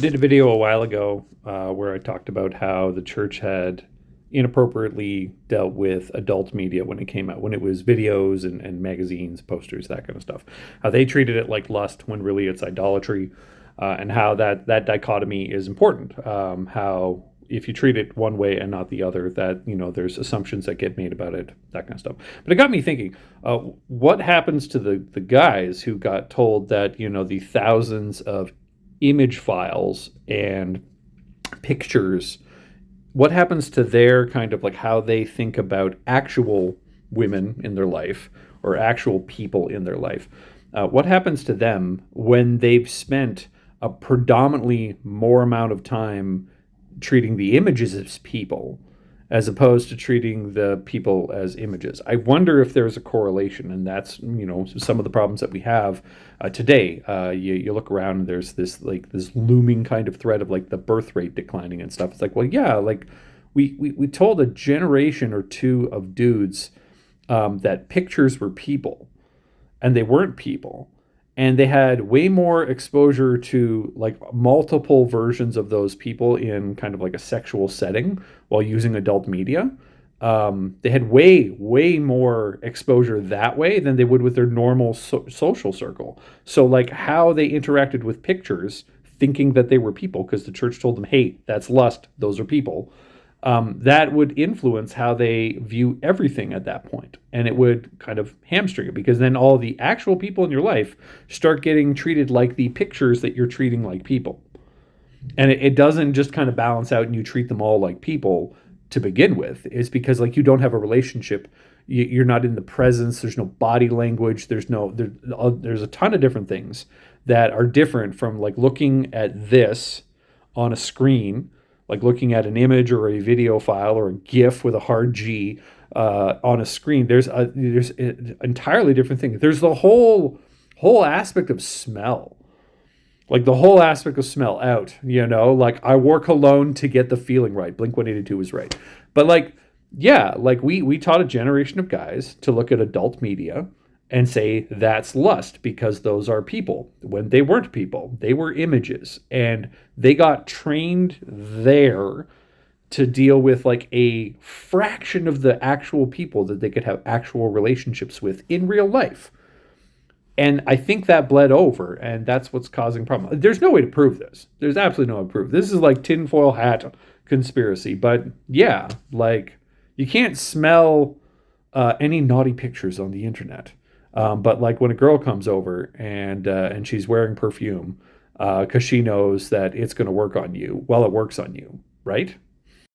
Did a video a while ago where I talked about how the church had inappropriately dealt with adult media when it came out, when it was videos and magazines, posters, that kind of stuff. How they treated it like lust when really it's idolatry, and how that dichotomy is important. How if you treat it one way and not the other, that there's assumptions that get made about it, that kind of stuff. But it got me thinking: what happens to the guys who got told that the thousands of image files and pictures, what happens to their kind of like how they think about actual women in their life or actual people in their life? What happens to them when they've spent a predominantly more amount of time treating the images as people as opposed to treating the people as images? I wonder if there's a correlation, and that's some of the problems that we have today. You look around and there's this looming kind of threat of like the birth rate declining and stuff. It's like, well, yeah, like we told a generation or two of dudes that pictures were people, and they weren't people, and they had way more exposure to like multiple versions of those people in kind of like a sexual setting while using adult media. They had way more exposure that way than they would with their normal social circle. So like how they interacted with pictures thinking that they were people because the church told them, hey, that's lust, those are people. That would influence how they view everything at that point. And it would kind of hamstring it because then all the actual people in your life start getting treated like the pictures that you're treating like people. And it doesn't just kind of balance out and you treat them all like people to begin with. It's because like you don't have a relationship. You're not in the presence. There's no body language. There's a ton of different things that are different from like looking at this on a screen, like looking at an image or a video file or a GIF with a hard G on a screen. There's an entirely different thing. There's the whole aspect of smell, like the whole aspect of smell out. Like I wore cologne to get the feeling right. Blink 182 was right, but like yeah, like we taught a generation of guys to look at adult media and say that's lust because those are people when they weren't people. They were images, and they got trained there to deal with like a fraction of the actual people that they could have actual relationships with in real life. And I think that bled over, and that's what's causing problems. There's no way to prove this. There's absolutely no way to prove this. Is like tinfoil hat conspiracy. But yeah, like you can't smell any naughty pictures on the internet. But like when a girl comes over and she's wearing perfume because she knows that it's going to work on you, well, it works on you, right?